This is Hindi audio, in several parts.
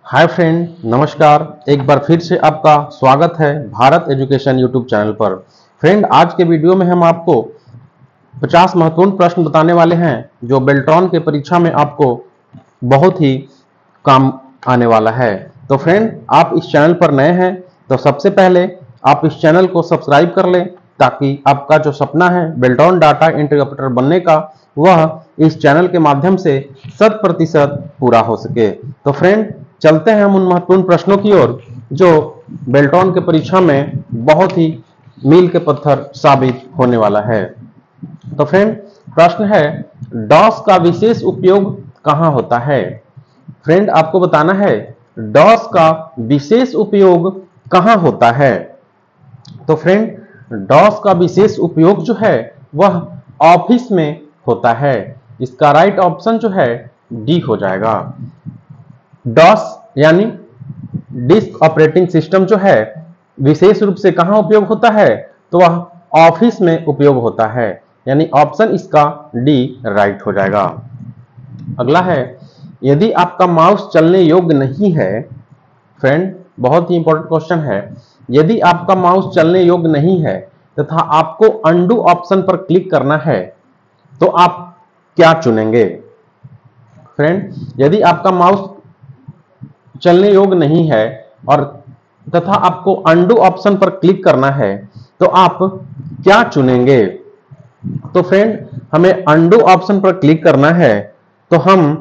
हाय फ्रेंड, नमस्कार। एक बार फिर से आपका स्वागत है भारत एजुकेशन यूट्यूब चैनल पर। फ्रेंड, आज के वीडियो में हम आपको 50 महत्वपूर्ण प्रश्न बताने वाले हैं जो बेल्ट्रॉन के परीक्षा में आपको बहुत ही काम आने वाला है। तो फ्रेंड, आप इस चैनल पर नए हैं तो सबसे पहले आप इस चैनल को सब्सक्राइब कर लें ताकि आपका जो सपना है बेल्ट्रॉन डाटा एंट्री ऑपरेटर बनने का, वह इस चैनल के माध्यम से 100% पूरा हो सके। तो फ्रेंड, चलते हैं हम उन महत्वपूर्ण प्रश्नों की ओर जो बेल्ट्रॉन के परीक्षा में बहुत ही मील के पत्थर साबित होने वाला है। तो फ्रेंड, प्रश्न है, डॉस का विशेष उपयोग कहां होता है? फ्रेंड, आपको बताना है डॉस का विशेष उपयोग कहां होता है। तो फ्रेंड, डॉस का विशेष उपयोग जो है वह ऑफिस में होता है। इसका राइट ऑप्शन जो है डी हो जाएगा। डॉस यानी डिस्क ऑपरेटिंग सिस्टम जो है विशेष रूप से कहां उपयोग होता है? तो वह ऑफिस में उपयोग होता है, यानी ऑप्शन इसका डी राइट हो जाएगा। अगला है, यदि आपका माउस चलने योग्य नहीं है। फ्रेंड, बहुत ही इंपॉर्टेंट क्वेश्चन है। यदि आपका माउस चलने योग्य नहीं है तथा आपको अंडू ऑप्शन पर क्लिक करना है तो आप क्या चुनेंगे? फ्रेंड, यदि आपका माउस चलने योग्य नहीं है और तथा आपको अंडू ऑप्शन पर क्लिक करना है तो आप क्या चुनेंगे? तो फ्रेंड, हमें अंडू ऑप्शन पर क्लिक करना है तो हम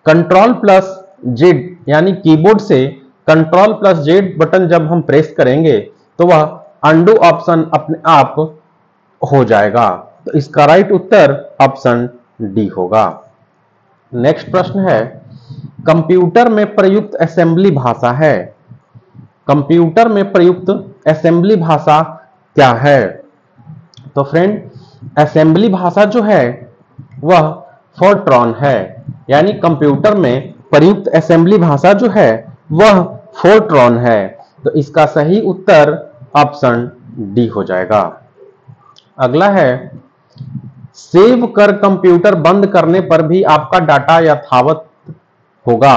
कंट्रोल प्लस जेड यानी कीबोर्ड से कंट्रोल प्लस जेड बटन जब हम प्रेस करेंगे तो वह अंडू ऑप्शन अपने आप हो जाएगा। तो इसका राइट उत्तर ऑप्शन डी होगा। नेक्स्ट प्रश्न है, कंप्यूटर में प्रयुक्त असेंबली भाषा है। कंप्यूटर में प्रयुक्त असेंबली भाषा क्या है? तो फ्रेंड, असेंबली भाषा जो है वह फोर्ट्रॉन है, यानी कंप्यूटर में प्रयुक्त असेंबली भाषा जो है वह फोर्ट्रॉन है। तो इसका सही उत्तर ऑप्शन डी हो जाएगा। अगला है, सेव कर कंप्यूटर बंद करने पर भी आपका डाटा यथावत होगा।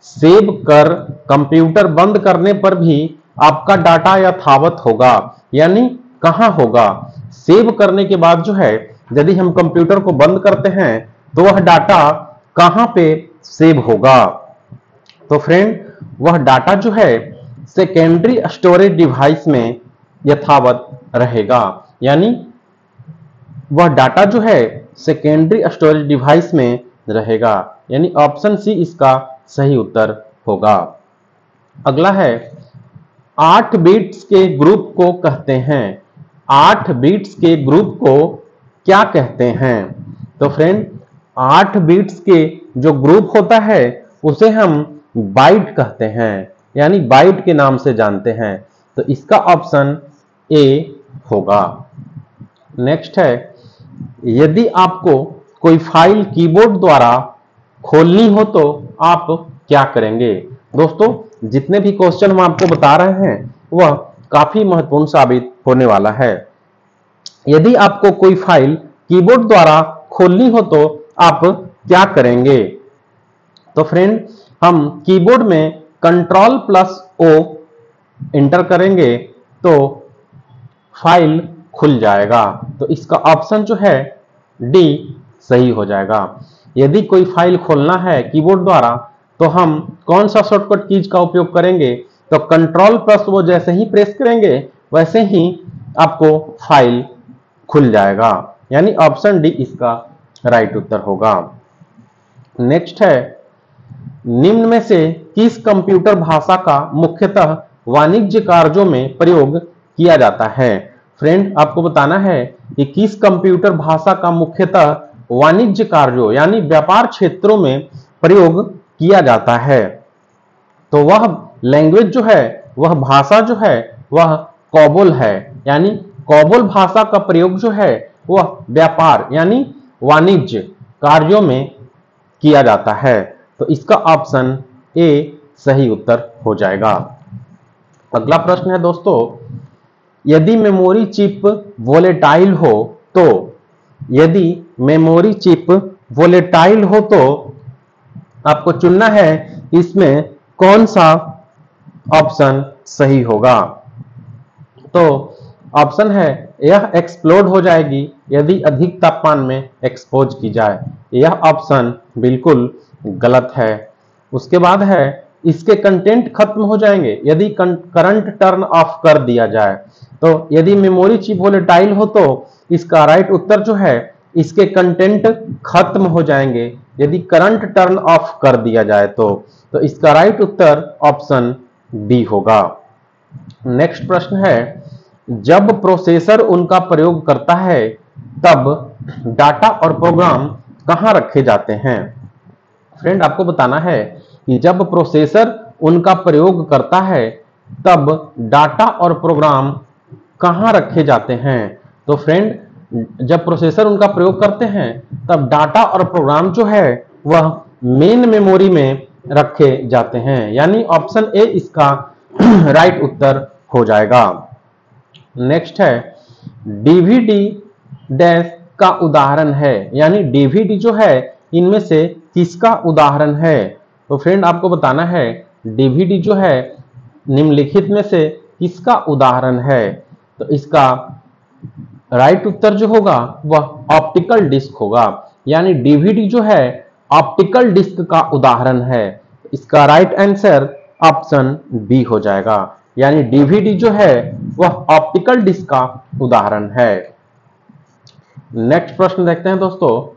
सेव कर कंप्यूटर बंद करने पर भी आपका डाटा यथावत होगा, यानी कहां होगा? सेव करने के बाद जो है यदि हम कंप्यूटर को बंद करते हैं तो वह डाटा कहां पे सेव होगा? तो फ्रेंड, वह डाटा जो है सेकेंडरी स्टोरेज डिवाइस में यथावत रहेगा, यानी वह डाटा जो है सेकेंडरी स्टोरेज डिवाइस में रहेगा, यानी ऑप्शन सी इसका सही उत्तर होगा। अगला है, 8 बिट्स के ग्रुप को कहते हैं। 8 बिट्स के ग्रुप को क्या कहते हैं? तो फ्रेंड, 8 बिट्स के जो ग्रुप होता है उसे हम बाइट कहते हैं, यानी बाइट के नाम से जानते हैं। तो इसका ऑप्शन ए होगा। नेक्स्ट है, यदि आपको कोई फाइल कीबोर्ड द्वारा खोलनी हो तो आप क्या करेंगे? दोस्तों, जितने भी क्वेश्चन हम आपको बता रहे हैं वह काफी महत्वपूर्ण साबित होने वाला है। यदि आपको कोई फाइल कीबोर्ड द्वारा खोलनी हो तो आप क्या करेंगे? तो फ्रेंड, हम कीबोर्ड में कंट्रोल प्लस ओ इंटर करेंगे तो फाइल खुल जाएगा। तो इसका ऑप्शन जो है डी सही हो जाएगा। यदि कोई फाइल खोलना है कीबोर्ड द्वारा तो हम कौन सा शॉर्टकट कीज का उपयोग करेंगे? तो कंट्रोल प्लस वो जैसे ही प्रेस करेंगे वैसे ही आपको फाइल खुल जाएगा, यानी ऑप्शन डी इसका राइट उत्तर होगा। नेक्स्ट है, निम्न में से किस कंप्यूटर भाषा का मुख्यतः वाणिज्य कार्यों में प्रयोग किया जाता है? फ्रेंड, आपको बताना है कि किस कंप्यूटर भाषा का मुख्यतः वाणिज्य कार्यों यानी व्यापार क्षेत्रों में प्रयोग किया जाता है। तो वह लैंग्वेज जो है, वह भाषा जो है वह कोबोल है, यानी कोबोल भाषा का प्रयोग जो है वह व्यापार यानी वाणिज्य कार्यों में किया जाता है। तो इसका ऑप्शन ए सही उत्तर हो जाएगा। अगला प्रश्न है दोस्तों, यदि मेमोरी चिप वोलेटाइल हो तो? यदि मेमोरी चिप वोलेटाइल हो तो आपको चुनना है इसमें कौन सा ऑप्शन सही होगा? तो ऑप्शन है यह एक्सप्लोड हो जाएगी यदि अधिक तापमान में एक्सपोज की जाए। यह ऑप्शन बिल्कुल गलत है। उसके बाद है इसके कंटेंट खत्म हो जाएंगे यदि करंट टर्न ऑफ कर दिया जाए। तो यदि मेमोरी चिप वोलेटाइल हो तो इसका राइट उत्तर जो है इसके कंटेंट खत्म हो जाएंगे यदि करंट टर्न ऑफ कर दिया जाए तो इसका राइट उत्तर ऑप्शन बी होगा। नेक्स्ट प्रश्न है जब प्रोसेसर उनका प्रयोग करता है तब डाटा और प्रोग्राम कहां रखे जाते हैं? फ्रेंड आपको बताना है कि जब प्रोसेसर उनका प्रयोग करता है तब डाटा और प्रोग्राम कहां रखे जाते हैं? तो फ्रेंड जब प्रोसेसर उनका प्रयोग करते हैं तब डाटा और प्रोग्राम जो है वह मेन मेमोरी में रखे जाते हैं, यानी ऑप्शन ए इसका राइट उत्तर हो जाएगा। नेक्स्ट है डीवीडी डैश का उदाहरण है, यानी डीवीडी जो है इनमें से किसका उदाहरण है? तो फ्रेंड आपको बताना है डीवीडी जो है निम्नलिखित में से किसका उदाहरण है? तो इसका राइट उत्तर जो होगा वह ऑप्टिकल डिस्क होगा, यानी डीवीडी जो है ऑप्टिकल डिस्क का उदाहरण है। इसका राइट आंसर ऑप्शन बी हो जाएगा, यानी डीवीडी जो है वह ऑप्टिकल डिस्क का उदाहरण है। नेक्स्ट प्रश्न देखते हैं दोस्तों।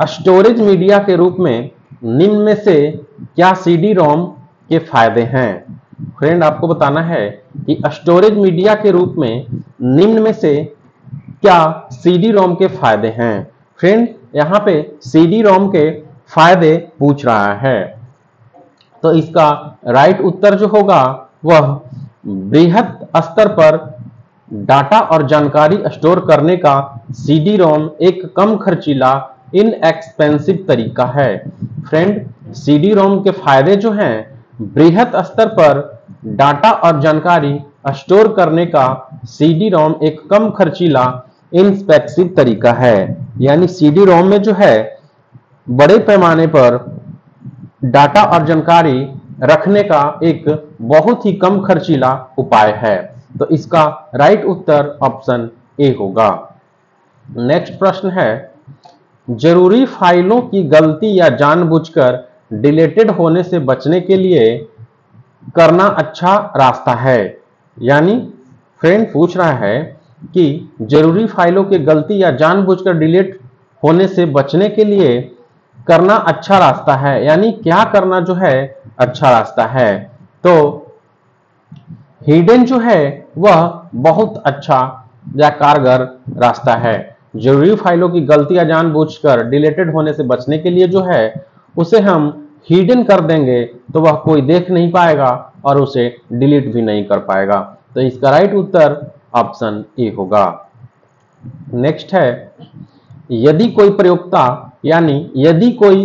स्टोरेज मीडिया के रूप में निम्न में से क्या सीडी रोम के फायदे हैं? फ्रेंड आपको बताना है कि स्टोरेज मीडिया के रूप में निम्न में से क्या सीडी रोम के फायदे हैं? फ्रेंड यहां पे सीडी रोम के फायदे पूछ रहा है, तो इसका राइट उत्तर जो होगा वह बृहत स्तर पर डाटा और जानकारी स्टोर करने का सीडी रोम एक कम खर्चीला इनएक्सपेंसिव तरीका है। फ्रेंड सीडी रोम के फायदे जो हैं बृहत स्तर पर डाटा और जानकारी स्टोर करने का सीडी रोम एक कम खर्चीला इनएक्सपेंसिव तरीका है, यानी सीडी रोम में जो है बड़े पैमाने पर डाटा और जानकारी रखने का एक बहुत ही कम खर्चीला उपाय है। तो इसका राइट उत्तर ऑप्शन ए होगा। नेक्स्ट प्रश्न है जरूरी फाइलों की गलती या जानबूझकर डिलीटेड होने से बचने के लिए करना अच्छा रास्ता है, यानी फ्रेंड पूछ रहा है कि जरूरी फाइलों की गलती या जानबूझकर डिलीट होने से बचने के लिए करना अच्छा रास्ता है, यानी क्या करना जो है अच्छा रास्ता है? तो हिडन जो है वह बहुत अच्छा या कारगर रास्ता है। जरूरी फाइलों की गलती या जानबूझकर डिलीटेड होने से बचने के लिए जो है उसे हम हिडन कर देंगे तो वह कोई देख नहीं पाएगा और उसे डिलीट भी नहीं कर पाएगा। तो इसका राइट उत्तर ऑप्शन ए होगा। नेक्स्ट है यदि कोई प्रयोक्ता यानी यदि कोई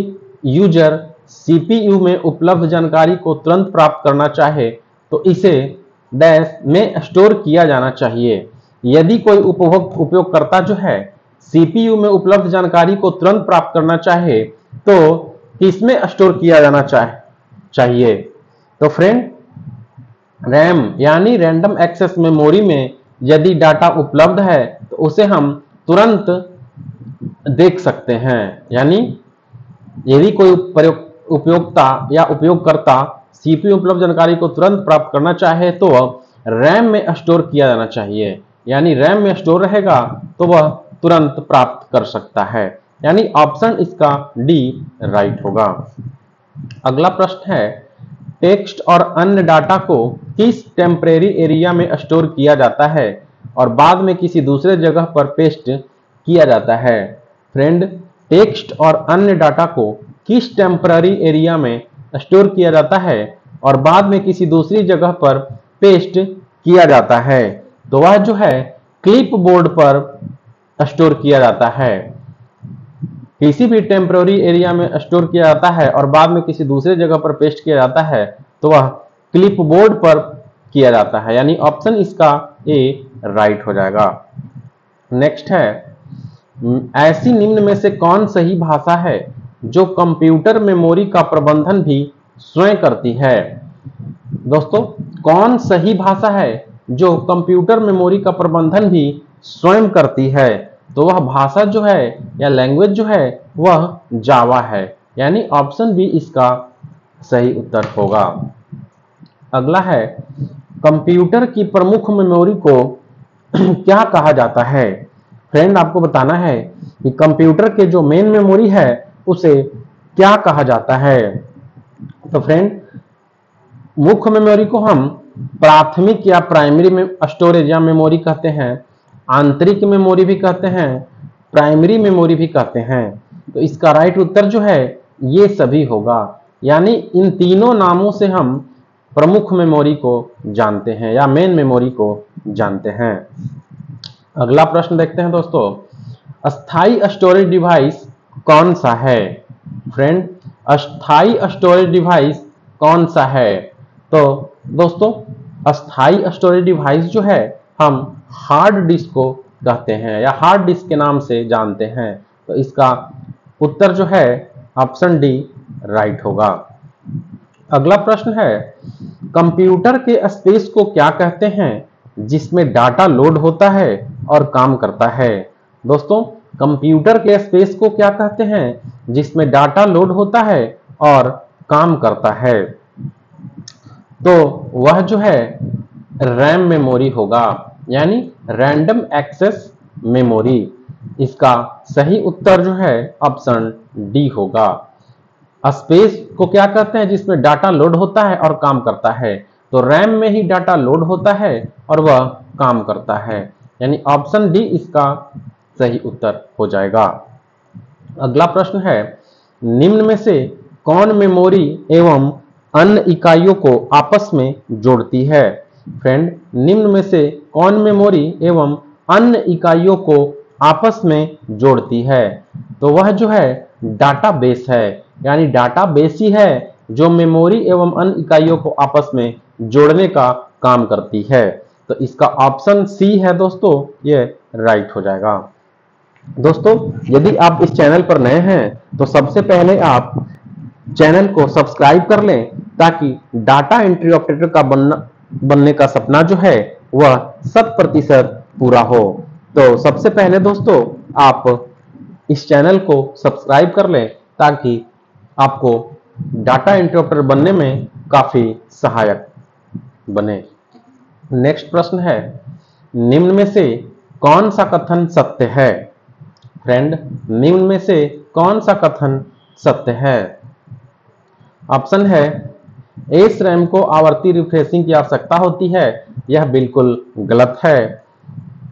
यूजर सीपीयू में उपलब्ध जानकारी को तुरंत प्राप्त करना चाहे तो इसे डैश में स्टोर किया जाना चाहिए। यदि कोई उपयोगकर्ता जो है सीपीयू में उपलब्ध जानकारी को तुरंत प्राप्त करना चाहे तो किसमें स्टोर किया जाना चाहिए? तो फ्रेंड रैम यानी रैंडम एक्सेस मेमोरी में यदि डाटा उपलब्ध है तो उसे हम तुरंत देख सकते हैं, यानी यदि कोई उपयोक्ता या उपयोगकर्ता सीपीयू उपलब्ध जानकारी को तुरंत प्राप्त करना चाहे तो वह रैम में स्टोर किया जाना चाहिए, यानी रैम में स्टोर रहेगा तो वह तुरंत प्राप्त कर सकता है, यानी ऑप्शन इसका डी राइट होगा। अगला प्रश्न है टेक्स्ट और अन्य डाटा को किस टेम्परेरी एरिया में स्टोर किया जाता है और बाद में किसी दूसरे जगह पर पेस्ट किया जाता है? फ्रेंड टेक्स्ट और अन्य डाटा को किस टेम्पररी एरिया में स्टोर किया जाता है और बाद में किसी दूसरी जगह पर पेस्ट किया जाता है? तो वह जो है क्लिपबोर्ड पर स्टोर किया जाता है। किसी भी टेम्पररी एरिया में स्टोर किया जाता है और बाद में किसी दूसरे जगह पर पेस्ट किया जाता है तो वह क्लिपबोर्ड पर किया जाता है, यानी ऑप्शन इसका ए राइट हो जाएगा। नेक्स्ट है ऐसी निम्न में से कौन सही भाषा है जो कंप्यूटर मेमोरी का प्रबंधन भी स्वयं करती है? दोस्तों, कौन सही भाषा है जो कंप्यूटर मेमोरी का प्रबंधन भी स्वयं करती है? तो वह भाषा जो है या लैंग्वेज जो है वह जावा है, यानी ऑप्शन बी इसका सही उत्तर होगा। अगला है, कंप्यूटर की प्रमुख मेमोरी को क्या कहा जाता है? फ्रेंड, आपको बताना है कि कंप्यूटर के जो मेन मेमोरी है उसे क्या कहा जाता है। तो फ्रेंड, मुख्य मेमोरी को हम प्राथमिक या प्राइमरी में स्टोरेज या मेमोरी कहते हैं, आंतरिक मेमोरी भी कहते हैं, प्राइमरी मेमोरी भी कहते हैं। तो इसका राइट उत्तर जो है ये सभी होगा, यानी इन तीनों नामों से हम प्रमुख मेमोरी को जानते हैं या मेन मेमोरी को जानते हैं। अगला प्रश्न देखते हैं दोस्तों, अस्थाई स्टोरेज डिवाइस कौन सा है? फ्रेंड, अस्थाई स्टोरेज डिवाइस कौन सा है? तो दोस्तों, अस्थाई स्टोरेज डिवाइस जो है हम हार्ड डिस्क को कहते हैं या हार्ड डिस्क के नाम से जानते हैं। तो इसका उत्तर जो है ऑप्शन डी राइट होगा। अगला प्रश्न है, कंप्यूटर के स्पेस को क्या कहते हैं जिसमें डाटा लोड होता है और काम करता है? दोस्तों, कंप्यूटर के स्पेस को क्या कहते हैं जिसमें डाटा लोड होता है और काम करता है? तो वह जो है रैम मेमोरी होगा, यानी रैंडम एक्सेस मेमोरी। इसका सही उत्तर जो है ऑप्शन डी होगा। स्पेस को क्या कहते हैं जिसमें डाटा लोड होता है और काम करता है? तो रैम में ही डाटा लोड होता है और वह काम करता है, यानी ऑप्शन डी इसका सही उत्तर हो जाएगा। अगला प्रश्न है, निम्न में से कौन मेमोरी एवं अन्य इकाइयों को आपस में जोड़ती है? फ्रेंड, निम्न में से कौन मेमोरी एवं अन्य इकाइयों को आपस में जोड़ती है? तो वह जो है डाटाबेस है, यानी डाटाबेस ही है जो मेमोरी एवं अन्य इकाइयों को आपस में जोड़ने का काम करती है। तो इसका ऑप्शन सी है दोस्तों, ये राइट हो जाएगा। दोस्तों, यदि आप इस चैनल पर नए हैं तो सबसे पहले आप चैनल को सब्सक्राइब कर लें ताकि डाटा एंट्री ऑपरेटर का बनने का सपना जो है वह 100% पूरा हो। तो सबसे पहले दोस्तों आप इस चैनल को सब्सक्राइब कर लें ताकि आपको डाटा एंट्री ऑपरेटर बनने में काफी सहायक बने। नेक्स्ट प्रश्न है, निम्न में से कौन सा कथन सत्य है? फ्रेंड, निम्न में से कौन सा कथन सत्य है? ऑप्शन है, एस रैम को आवर्ती रिफ्रेशिंग की आवश्यकता होती है, यह बिल्कुल गलत है।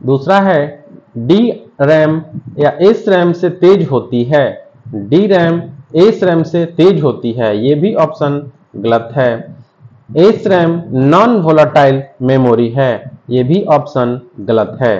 दूसरा है, डी रैम या एस रैम से तेज होती है, डी रैम एस रैम से तेज होती है, यह भी ऑप्शन गलत है। S RAM non volatile memory है, यह भी ऑप्शन गलत है।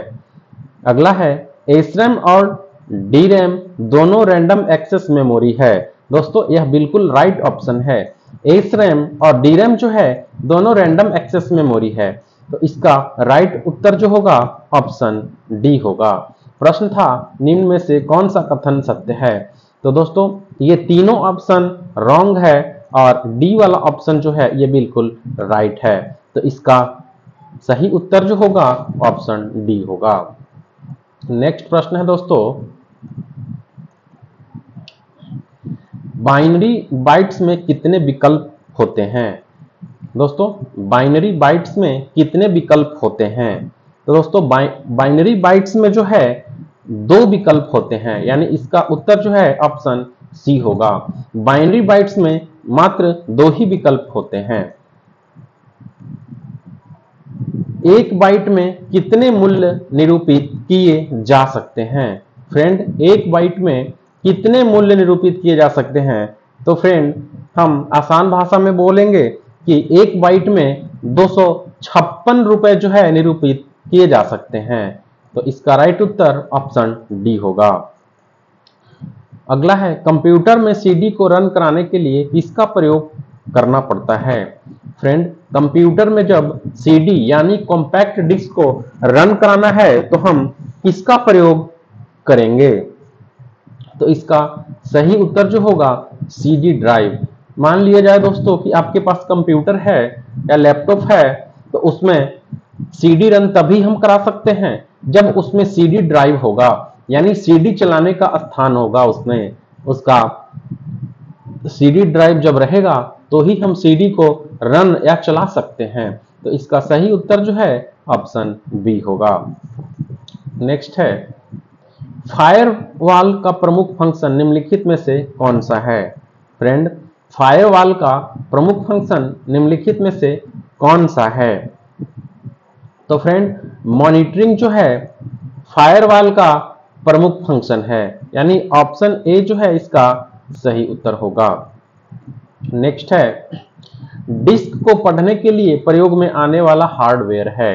अगला है, एस रैम और डी रैम दोनों रैंडम एक्सेस मेमोरी है। दोस्तों, यह बिल्कुल राइट ऑप्शन है। एस रैम और डी रैम जो है दोनों रैंडम एक्सेस मेमोरी है। तो इसका राइट उत्तर जो होगा ऑप्शन डी होगा। प्रश्न था, निम्न में से कौन सा कथन सत्य है? तो दोस्तों, ये तीनों ऑप्शन रॉन्ग है और डी वाला ऑप्शन जो है ये बिल्कुल राइट है। तो इसका सही उत्तर जो होगा ऑप्शन डी होगा। नेक्स्ट प्रश्न है दोस्तों, बाइनरी बाइट्स में कितने विकल्प होते हैं? दोस्तों, बाइनरी बाइट्स में कितने विकल्प होते हैं? तो दोस्तों, बाइनरी बाइट्स में जो है 2 विकल्प होते हैं, यानी इसका उत्तर जो है ऑप्शन सी होगा। बाइनरी बाइट्स में मात्र 2 ही विकल्प होते हैं। एक बाइट में कितने मूल्य निरूपित किए जा सकते हैं? फ्रेंड, एक बाइट में कितने मूल्य निरूपित किए जा सकते हैं? तो फ्रेंड, हम आसान भाषा में बोलेंगे कि एक बाइट में 256 रुपए जो है निरूपित किए जा सकते हैं। तो इसका राइट उत्तर ऑप्शन डी होगा। अगला है, कंप्यूटर में सीडी को रन कराने के लिए किसका प्रयोग करना पड़ता है? फ्रेंड, कंप्यूटर में जब सीडी यानी कॉम्पैक्ट डिस्क को रन कराना है तो हम किसका प्रयोग करेंगे। तो इसका सही उत्तर जो होगा CD ड्राइव। मान लिया जाए दोस्तों कि आपके पास कंप्यूटर है या लैपटॉप है, तो उसमें CD रन तभी हम करा सकते हैं जब उसमें CD ड्राइव होगा, यानी CD चलाने का स्थान होगा उसमें, उसका CD ड्राइव जब रहेगा तो ही हम CD को रन या चला सकते हैं। तो इसका सही उत्तर जो है ऑप्शन बी होगा। नेक्स्ट है, फायरवॉल का प्रमुख फंक्शन निम्नलिखित में से कौन सा है? फ्रेंड, फायरवॉल का प्रमुख फंक्शन निम्नलिखित में से कौन सा है? तो फ्रेंड, मॉनिटरिंग जो है फायरवॉल का प्रमुख फंक्शन है, यानी ऑप्शन ए जो है इसका सही उत्तर होगा। नेक्स्ट है, डिस्क को पढ़ने के लिए प्रयोग में आने वाला हार्डवेयर है।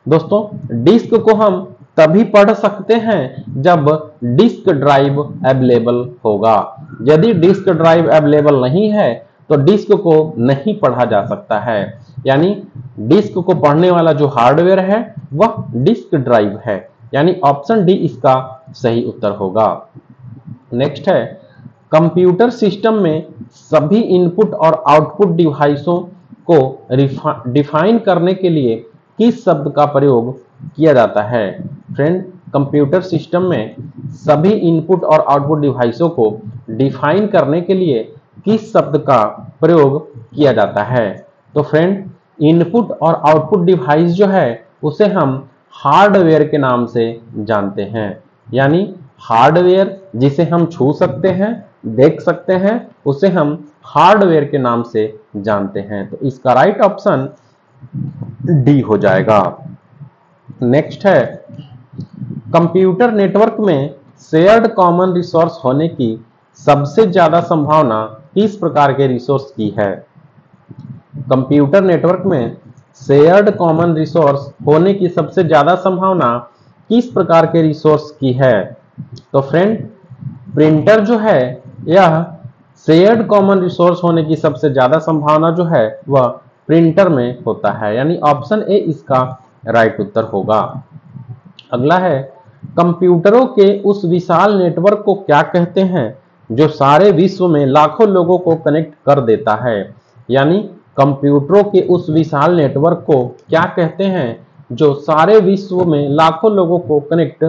दोस्तों, डिस्क को हम तभी पढ़ सकते हैं जब डिस्क ड्राइव अवेलेबल होगा। यदि डिस्क ड्राइव अवेलेबल नहीं है तो डिस्क को नहीं पढ़ा जा सकता है, यानी डिस्क को पढ़ने वाला जो हार्डवेयर है वह डिस्क ड्राइव है, यानी ऑप्शन डी इसका सही उत्तर होगा। नेक्स्ट है, कंप्यूटर सिस्टम में सभी इनपुट और आउटपुट डिवाइसों को डिफाइन करने के लिए किस शब्द का प्रयोग किया जाता है? फ्रेंड, कंप्यूटर सिस्टम में सभी इनपुट और आउटपुट डिवाइसों को डिफाइन करने के लिए किस शब्द का प्रयोग किया जाता है? तो फ्रेंड, इनपुट और आउटपुट डिवाइस जो है उसे हम हार्डवेयर के नाम से जानते हैं, यानी हार्डवेयर जिसे हम छू सकते हैं, देख सकते हैं, उसे हम हार्डवेयर के नाम से जानते हैं। तो इसका राइट ऑप्शन डी हो जाएगा। नेक्स्ट है, कंप्यूटर नेटवर्क में शेयर्ड कॉमन रिसोर्स होने की सबसे ज्यादा संभावना किस प्रकार के रिसोर्स की है? कंप्यूटर नेटवर्क में शेयर्ड कॉमन रिसोर्स होने की सबसे ज्यादा संभावना किस प्रकार के रिसोर्स की है? तो फ्रेंड, प्रिंटर जो है यह शेयर्ड कॉमन रिसोर्स होने की सबसे ज्यादा संभावना जो है वह प्रिंटर में होता है, यानी ऑप्शन ए इसका राइट उत्तर होगा। अगला है, कंप्यूटरों के उस विशाल नेटवर्क को क्या कहते हैं जो सारे विश्व में लाखों लोगों को कनेक्ट कर देता है? यानी कंप्यूटरों के उस विशाल नेटवर्क को क्या कहते हैं जो सारे विश्व में लाखों लोगों को कनेक्ट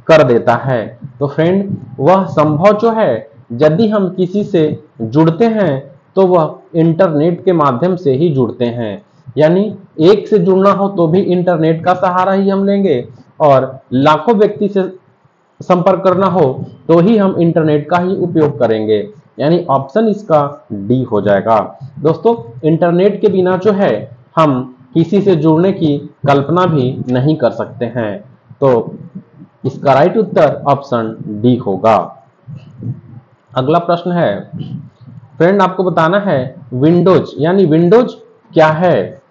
कर देता है? तो फ्रेंड, वह संभव जो है यदि हम किसी से जुड़ते हैं तो वह इंटरनेट के माध्यम से ही जुड़ते हैं, यानी एक से जुड़ना हो तो भी इंटरनेट का सहारा ही हम लेंगे, और लाखों व्यक्ति से संपर्क करना हो तो ही हम इंटरनेट का ही उपयोग करेंगे, यानी ऑप्शन इसका डी हो जाएगा। दोस्तों, इंटरनेट के बिना जो है हम किसी से जुड़ने की कल्पना भी नहीं कर सकते हैं, तो इसका राइट उत्तर ऑप्शन डी होगा। अगला प्रश्न है, फ्रेंड, आपको बताना है विंडोज, यानी विंडोज क्या है?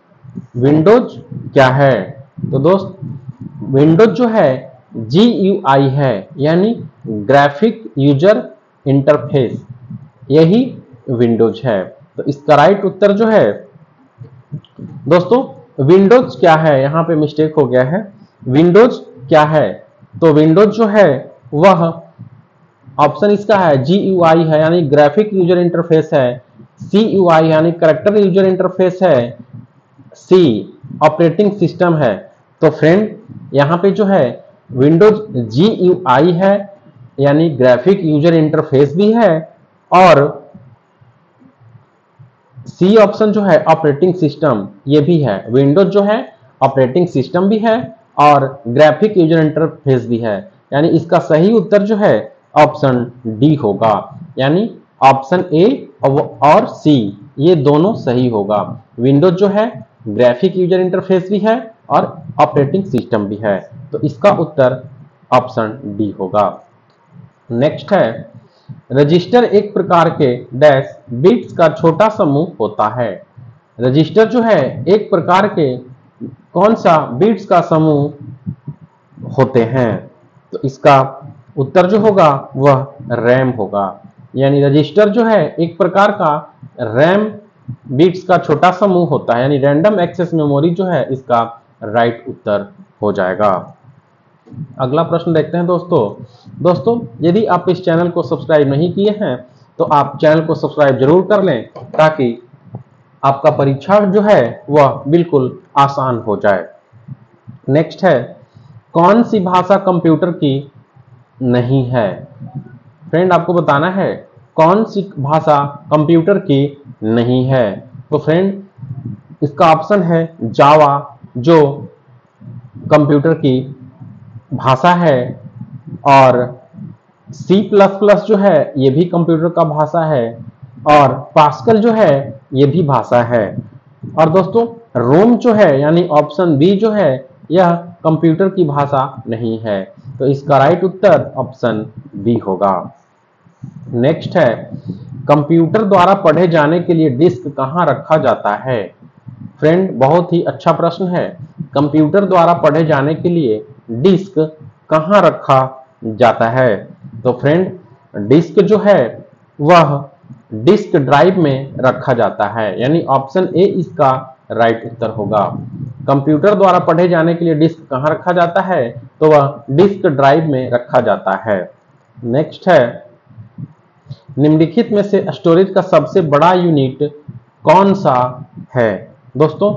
विंडोज क्या है? तो दोस्त, विंडोज जो है GUI है, यानी ग्राफिक यूजर इंटरफेस, यही विंडोज है। तो इसका राइट उत्तर जो है दोस्तों, विंडोज क्या है, यहां पे मिस्टेक हो गया है। विंडोज क्या है? तो विंडोज जो है वह ऑप्शन इसका है GUI है, यानी ग्राफिक यूजर इंटरफेस है। CUI यानी कैरेक्टर यूजर इंटरफेस है। C ऑपरेटिंग सिस्टम है। तो फ्रेंड, यहाँ पे जो है विंडोज GUI है, यानी ग्राफिक यूजर इंटरफेस भी है, और C ऑप्शन जो है ऑपरेटिंग सिस्टम, ये भी है। विंडोज जो है ऑपरेटिंग सिस्टम भी है और ग्राफिक यूजर इंटरफेस भी है, यानी इसका सही उत्तर जो है ऑप्शन डी होगा, यानी ऑप्शन ए और सी ये दोनों सही होगा। विंडोज जो है ग्राफिक यूजर इंटरफेस भी है और ऑपरेटिंग सिस्टम भी है, तो इसका उत्तर ऑप्शन डी होगा। नेक्स्ट है, रजिस्टर एक प्रकार के डैश बिट्स का छोटा समूह होता है। रजिस्टर जो है एक प्रकार के कौन सा बिट्स का समूह होते हैं? तो इसका उत्तर जो होगा वह रैम होगा, यानी रजिस्टर जो है एक प्रकार का रैम बिट्स का छोटा समूह होता है, यानी रैंडम एक्सेस मेमोरी जो है इसका राइट उत्तर हो जाएगा। अगला प्रश्न देखते हैं दोस्तों यदि आप इस चैनल को सब्सक्राइब नहीं किए हैं तो आप चैनल को सब्सक्राइब जरूर कर लें ताकि आपका परीक्षा जो है वह बिल्कुल आसान हो जाए। नेक्स्ट है, कौन सी भाषा कंप्यूटर की नहीं है? फ्रेंड आपको बताना है कौन सी भाषा कंप्यूटर की नहीं है। तो फ्रेंड इसका ऑप्शन है जावा, जो कंप्यूटर की भाषा है, और C++ जो है ये भी कंप्यूटर का भाषा है, और पास्कल जो है ये भी भाषा है। और दोस्तों रोम जो है यानी ऑप्शन बी जो है यह कंप्यूटर की भाषा नहीं है। तो इसका राइट उत्तर ऑप्शन बी होगा। नेक्स्ट है, कंप्यूटर द्वारा पढ़े जाने के लिए डिस्क कहाँ रखा जाता है? फ्रेंड बहुत ही अच्छा प्रश्न है। कंप्यूटर द्वारा पढ़े जाने के लिए डिस्क कहाँ रखा जाता है? तो फ्रेंड डिस्क जो है वह डिस्क ड्राइव में रखा जाता है, यानी ऑप्शन ए इसका राइट उत्तर होगा। कंप्यूटर द्वारा पढ़े जाने के लिए डिस्क कहाँ रखा जाता है? तो वह डिस्क ड्राइव में रखा जाता है। नेक्स्ट है, निम्नलिखित में से स्टोरेज का सबसे बड़ा यूनिट कौन सा है? दोस्तों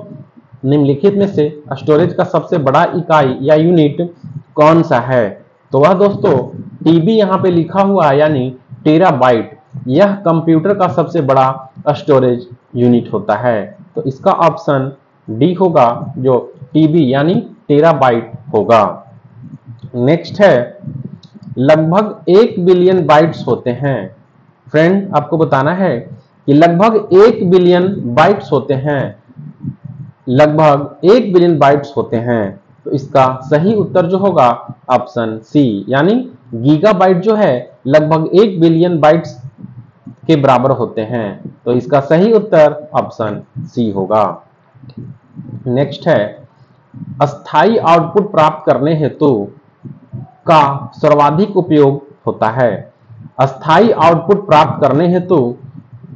निम्नलिखित में से स्टोरेज का सबसे बड़ा इकाई या यूनिट कौन सा है? तो वह दोस्तों टीबी यहाँ पे लिखा हुआ है, यानी टेराबाइट। यह कंप्यूटर का सबसे बड़ा स्टोरेज यूनिट होता है। तो इसका ऑप्शन डी होगा, जो टीबी यानी टेराबाइट होगा। नेक्स्ट है, लगभग 1 बिलियन बाइट्स होते हैं। फ्रेंड आपको बताना है कि लगभग 1 बिलियन बाइट्स होते हैं, लगभग 1 बिलियन बाइट्स होते हैं। तो इसका सही उत्तर जो होगा ऑप्शन सी, यानी गीगाबाइट जो है लगभग 1 बिलियन बाइट्स के बराबर होते हैं। तो इसका सही उत्तर ऑप्शन सी होगा। नेक्स्ट है, अस्थाई आउटपुट प्राप्त करने हेतु का सर्वाधिक उपयोग होता है। अस्थाई आउटपुट प्राप्त करने हेतु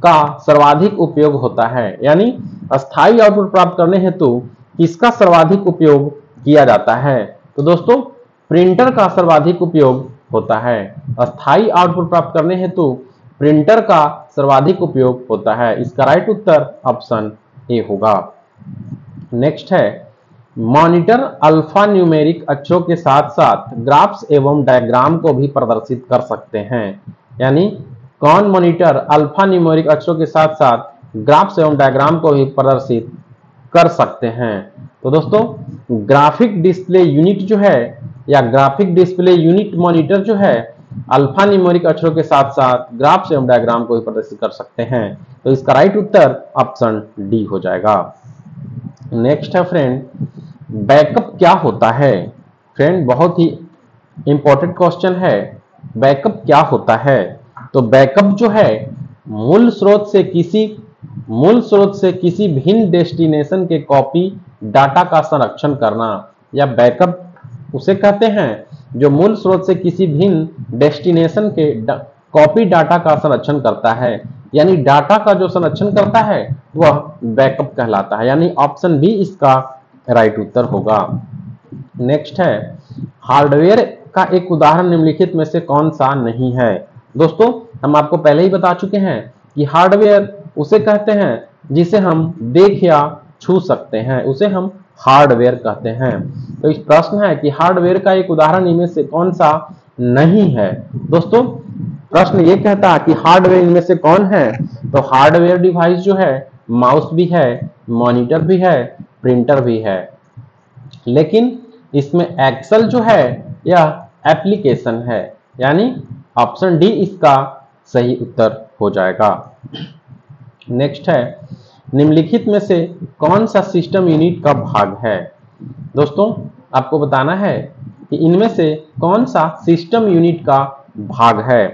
का सर्वाधिक उपयोग होता है, यानी अस्थाई आउटपुट प्राप्त करने हेतु किसका सर्वाधिक उपयोग किया जाता है? तो दोस्तों प्रिंटर का सर्वाधिक उपयोग होता है। अस्थाई आउटपुट प्राप्त करने हेतु प्रिंटर का सर्वाधिक उपयोग होता है। इसका राइट उत्तर ऑप्शन ए होगा। नेक्स्ट है, मॉनिटर अल्फा न्यूमेरिक अक्षरों के साथ साथ ग्राफ्स एवं डायग्राम को भी प्रदर्शित कर सकते हैं। यानी कौन मॉनिटर अल्फा न्यूमेरिक अक्षरों के साथ साथ ग्राफ्स एवं डायग्राम को भी प्रदर्शित कर सकते हैं? तो दोस्तों ग्राफिक डिस्प्ले यूनिट जो है या ग्राफिक डिस्प्ले यूनिट मॉनिटर जो है अल्फा न्यूमेरिक अक्षरों के साथ साथ ग्राफ्स एवं डायग्राम को भी प्रदर्शित कर सकते हैं। तो इसका राइट उत्तर ऑप्शन डी हो जाएगा। नेक्स्ट है फ्रेंड, बैकअप क्या होता है? फ्रेंड बहुत ही इंपॉर्टेंट क्वेश्चन है, बैकअप क्या होता है? तो बैकअप जो है मूल स्रोत से किसी भिन्न डेस्टिनेशन के कॉपी डाटा का संरक्षण करना, या बैकअप उसे कहते हैं जो मूल स्रोत से किसी भिन्न डेस्टिनेशन के कॉपी डाटा का संरक्षण करता है, यानी डाटा का जो संरक्षण करता है वह बैकअप कहलाता है, यानी ऑप्शन बी इसका राइट उत्तर होगा। नेक्स्ट है, हार्डवेयर का एक उदाहरण निम्नलिखित में से कौन सा नहीं है? दोस्तों हम आपको पहले ही बता चुके हैं कि हार्डवेयर उसे कहते हैं जिसे हम देख या छू सकते हैं, उसे हम हार्डवेयर कहते हैं। तो इस प्रश्न है कि हार्डवेयर का एक उदाहरण इनमें से कौन सा नहीं है? दोस्तों प्रश्न ये कहता है कि हार्डवेयर इनमें से कौन है? तो हार्डवेयर डिवाइस जो है माउस भी है, मॉनिटर भी है, प्रिंटर भी है, लेकिन इसमें एक्सेल जो है यह एप्लीकेशन है, यानी ऑप्शन डी इसका सही उत्तर हो जाएगा। नेक्स्ट है, निम्नलिखित में से कौन सा सिस्टम यूनिट का भाग है? दोस्तों आपको बताना है कि इनमें से कौन सा सिस्टम यूनिट का भाग है।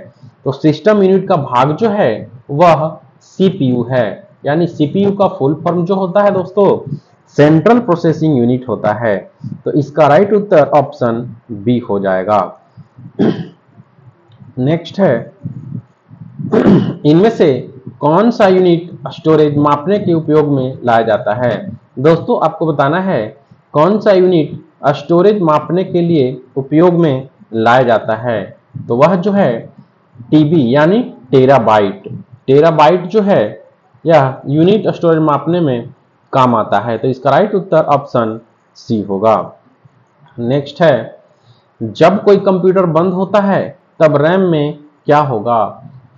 तो सिस्टम यूनिट का भाग जो है वह सीपीयू है, यानी सीपीयू का फुल फॉर्म जो होता है दोस्तों सेंट्रल प्रोसेसिंग यूनिट होता है। तो इसका राइट उत्तर ऑप्शन बी हो जाएगा। नेक्स्ट है, इनमें से कौन सा यूनिट स्टोरेज मापने के उपयोग में लाया जाता है? दोस्तों आपको बताना है कौन सा यूनिट स्टोरेज मापने के लिए उपयोग में लाया जाता है? तो वह जो है टीबी यानी टेराबाइट। टेराबाइट जो है यह यूनिट स्टोरेज मापने में काम आता है। तो इसका राइट उत्तर ऑप्शन सी होगा। नेक्स्ट है, जब कोई कंप्यूटर बंद होता है तब रैम में क्या होगा?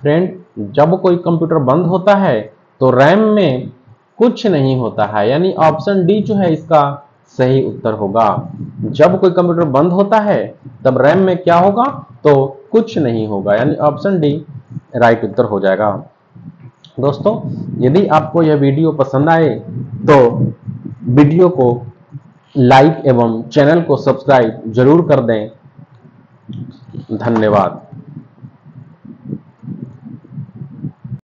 फ्रेंड, जब कोई कंप्यूटर बंद होता है तो रैम में कुछ नहीं होता है, यानी ऑप्शन डी जो है इसका सही उत्तर होगा। जब कोई कंप्यूटर बंद होता है तब रैम में क्या होगा? तो कुछ नहीं होगा, यानी ऑप्शन डी राइट उत्तर हो जाएगा। दोस्तों, यदि आपको यह वीडियो पसंद आए तो वीडियो को लाइक एवं चैनल को सब्सक्राइब जरूर कर दें। धन्यवाद।